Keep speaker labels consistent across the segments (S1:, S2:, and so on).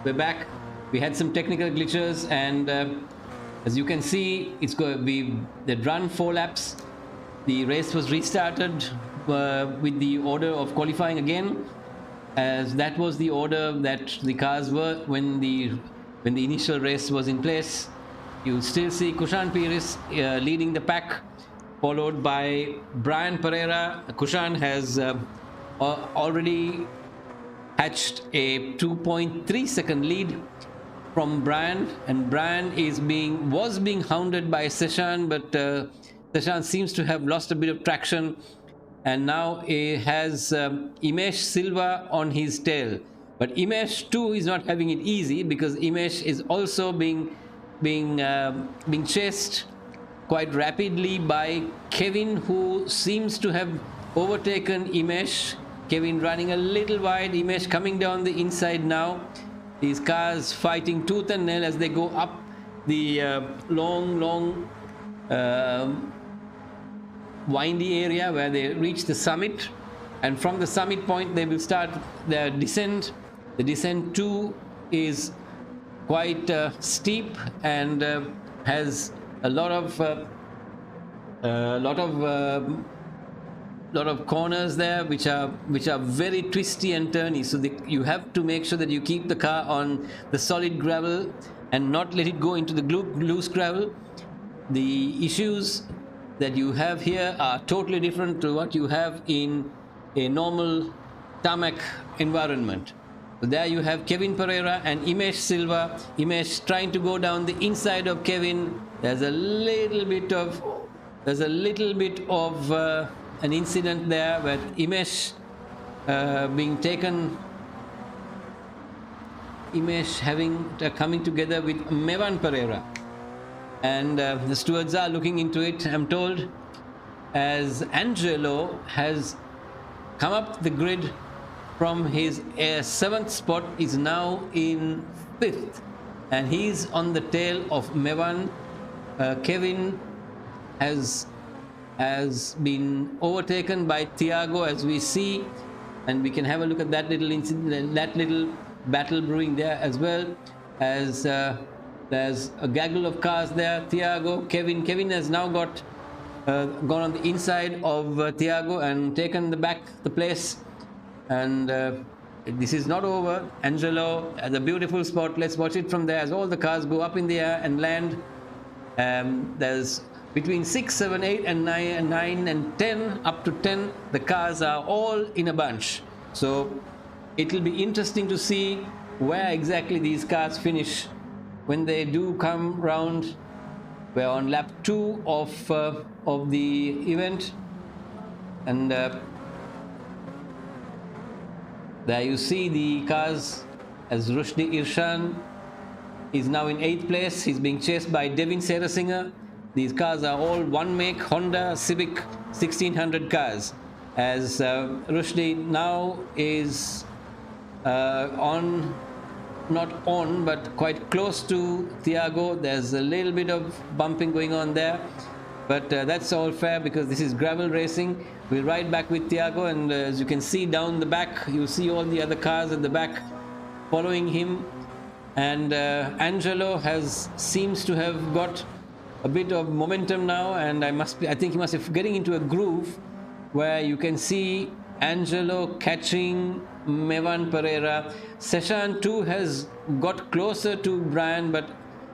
S1: We're back. We had some technical glitches, and as you can see, they'd run 4 laps. The race was restarted with the order of qualifying again, as that was the order that the cars were when the initial race was in place. You still see Kushan Piris leading the pack, followed by Brian Pereira. Kushan has already hatched a 2.3 second lead from Brian, and Brian was being hounded by Seshan, but Seshan seems to have lost a bit of traction, and now he has Imesh Silva on his tail. But Imesh too is not having it easy, because Imesh is also being chased quite rapidly by Kevin, who seems to have overtaken Imesh. Kevin running a little wide, Imesh coming down the inside now. These cars fighting tooth and nail as they go up the long windy area where they reach the summit, and from the summit point they will start their descent. The descent too is quite steep and has a lot of corners there which are very twisty and turny, so you have to make sure that you keep the car on the solid gravel and not let it go into the loose gravel. The issues that you have here are totally different to what you have in a normal tarmac environment. So there you have Kevin Pereira and Imesh Silva. Imesh trying to go down the inside of Kevin. There's a little bit of an incident there with Imesh coming together with Mevan Pereira, and the stewards are looking into it, I'm told, as Angelo has come up the grid from his 7th spot, is now in 5th, and he's on the tail of Mevan. Kevin has been overtaken by Thiago, as we see, and we can have a look at that little incident, that little battle brewing there, as well as there's a gaggle of cars there. Thiago, Kevin has now gone on the inside of Thiago and taken the place, and this is not over. Angelo has a beautiful spot. Let's watch it from there as all the cars go up in the air and land. There's between 6, 7, 8 and 9 and 10, up to 10, the cars are all in a bunch. So it will be interesting to see where exactly these cars finish when they do come round. We're on lap 2 of the event, and there you see the cars, as Rushdie Irshan is now in 8th place. He's being chased by Devin Serasinger. These cars are all one make Honda Civic 1600 cars, as Rushdie now is not on, but quite close to Thiago. There's a little bit of bumping going on there, but that's all fair because this is gravel racing. We'll ride back with Thiago, and as you can see down the back, you see all the other cars at the back following him, and Angelo seems to have got a bit of momentum now, and I think he must be getting into a groove where you can see Angelo catching Mevan Pereira. Seshan too has got closer to Brian, but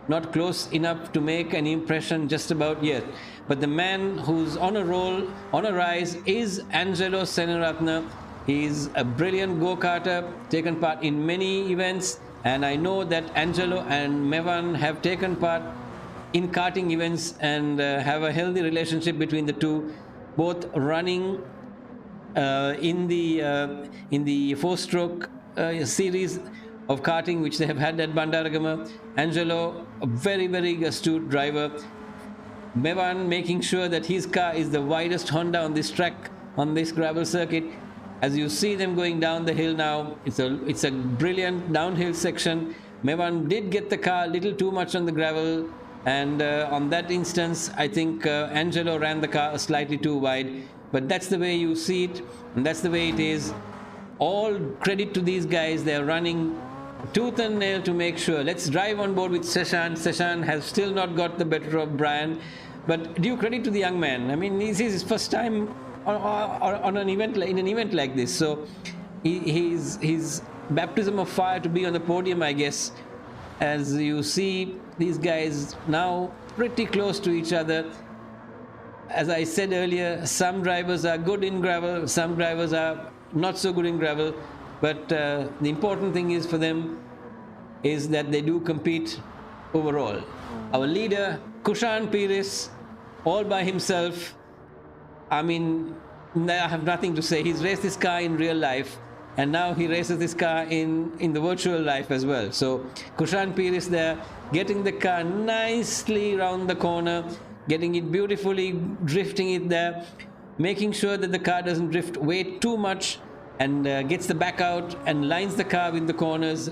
S1: not close enough to make an impression just about yet. But the man who's on a roll, on a rise, is Angelo Senaratne. He's a brilliant go-karter, taken part in many events, and I know that Angelo and Mevan have taken part in karting events and have a healthy relationship between the two, both running in the 4-stroke series of karting which they have had at Bandaragama. Angelo, a very, very astute driver. Mevan making sure that his car is the widest Honda on this track, on this gravel circuit. As you see them going down the hill now, it's a brilliant downhill section. Mevan did get the car a little too much on the gravel, and on that instance I think Angelo ran the car slightly too wide, but that's the way you see it, and that's the way it is. All credit to these guys. They're running tooth and nail to make sure. Let's drive on board with Seshan. Seshan has still not got the better of Brian, but due credit to the young man. I mean, this is his first time on an event, in an event like this, so his baptism of fire to be on the podium, I guess. As you see these guys now pretty close to each other. As I said earlier, some drivers are good in gravel, some drivers are not so good in gravel, but the important thing is for them is that they do compete overall. Our leader, Kushan Pires, all by himself. I mean, I have nothing to say. He's raced this car in real life, and now he races this car in the virtual life as well. So Kushan Pires there, getting the car nicely round the corner, getting it beautifully, drifting it there, making sure that the car doesn't drift way too much, and gets the back out and lines the car with the corners.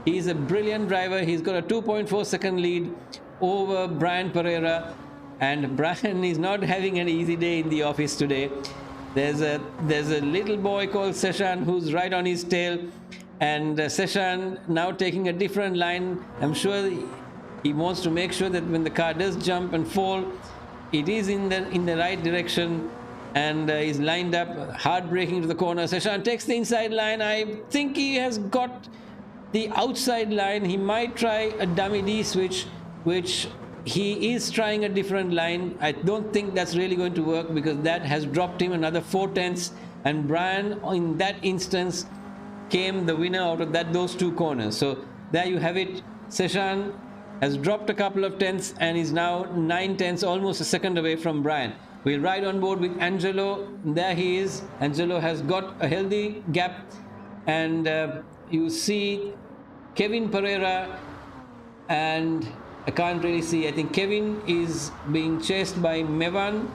S1: He's a brilliant driver. He's got a 2.4 second lead over Brian Pereira, and Brian is not having an easy day in the office today. There's a little boy called Seshan who's right on his tail, and Seshan now taking a different line. I'm sure he wants to make sure that when the car does jump and fall, it is in the right direction, and is lined up, hard braking to the corner. Seshan takes the inside line. I think he has got the outside line. He might try a dummy D switch, which he is trying a different line. I don't think that's really going to work, because that has dropped him another 4/10, and Brian in that instance came the winner out of those two corners. So there you have it. Seshan has dropped a couple of tenths and is now 9/10, almost a second away from Brian. We'll ride on board with Angelo. There he is. Angelo has got a healthy gap, and you see Kevin Pereira, and I can't really see. I think Kevin is being chased by Mevan,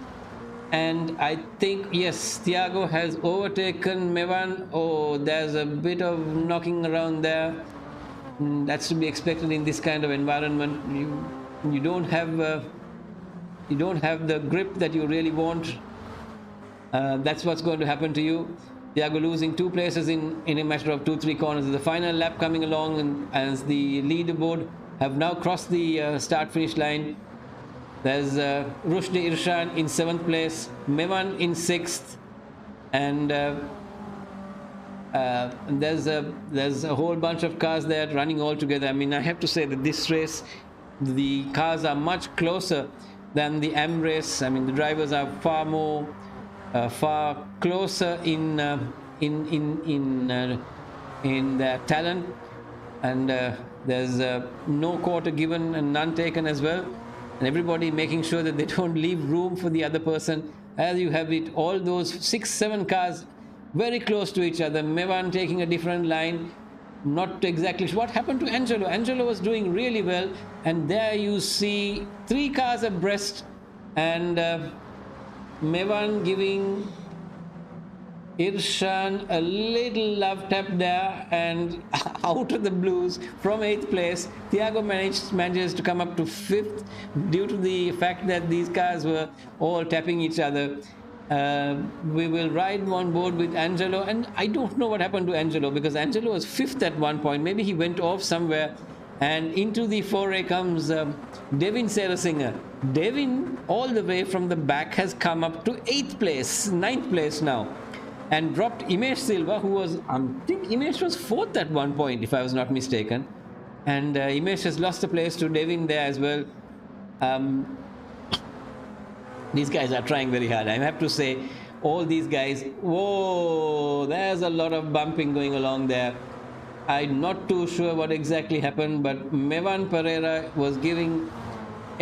S1: and I think, yes, Thiago has overtaken Mevan. Oh, there's a bit of knocking around there. That's to be expected in this kind of environment. You don't have the grip that you really want. That's what's going to happen to you. Thiago losing 2 places in a matter of 2-3 corners. The final lap coming along, and as the leaderboard have now crossed the start-finish line. There's Rushdie Irshan in 7th place, Mevan in 6th, and there's a whole bunch of cars there running all together. I mean, I have to say that this race, the cars are much closer than the AM race. I mean, the drivers are far closer in their talent, and there's no quarter given and none taken as well, and everybody making sure that they don't leave room for the other person. As you have it, all those 6-7 cars very close to each other. Mevan taking a different line, not exactly sure what happened to Angelo. Angelo was doing really well, and there you see 3 cars abreast, and Mevan giving Irshan a little love tap there, and out of the blues from 8th place, Thiago manages to come up to 5th due to the fact that these cars were all tapping each other. We will ride on board with Angelo, and I don't know what happened to Angelo, because Angelo was 5th at one point. Maybe he went off somewhere, and into the foray comes Devin Sarasinger. Devin, all the way from the back, has come up to 8th place, 9th place now, and dropped Imesh Silva, who was, I think Imesh was 4th at one point, if I was not mistaken. And Imesh has lost a place to Devin there as well. These guys are trying very hard. I have to say, all these guys, whoa, there's a lot of bumping going along there. I'm not too sure what exactly happened, but Mevan Pereira was giving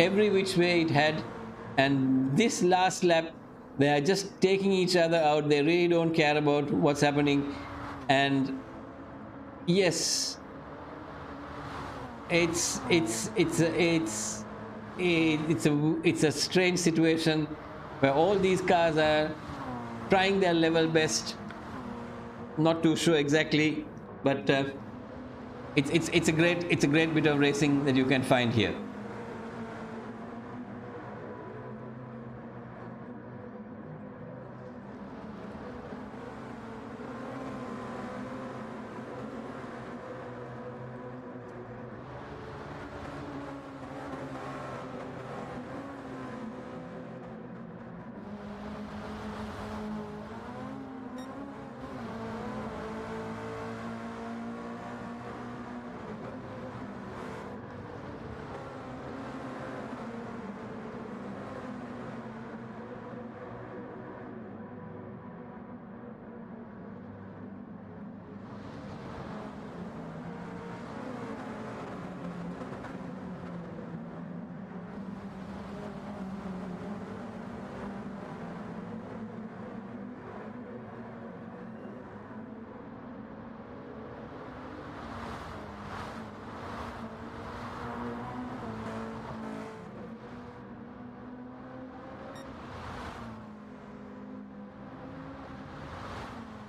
S1: every which way it had, and this last lap, they are just taking each other out. They really don't care about what's happening. And yes, it's a strange situation where all these cars are trying their level best. Not too sure exactly, but it's a great bit of racing that you can find here.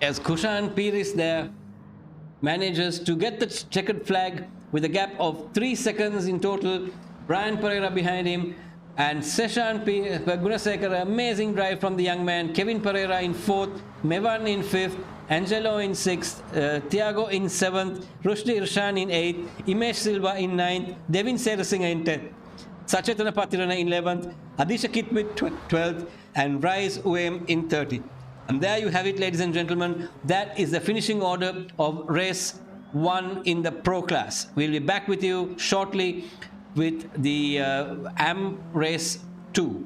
S1: as Kushan Piris there manages to get the checkered flag with a gap of 3 seconds in total. Brian Pereira behind him, and Seshan Gunasekar, amazing drive from the young man. Kevin Pereira in 4th, Mevan in 5th, Angelo in 6th, Thiago in 7th, Rushdie Irshan in 8th, Imesh Silva in 9th, Devin Serasinghe in 10th, Sachetana Patirana in 11th, Adisha Kitmit 12th, and Bryce Uem in 30th. And there you have it, ladies and gentlemen. That is the finishing order of race 1 in the Pro class. We'll be back with you shortly with the AM race 2.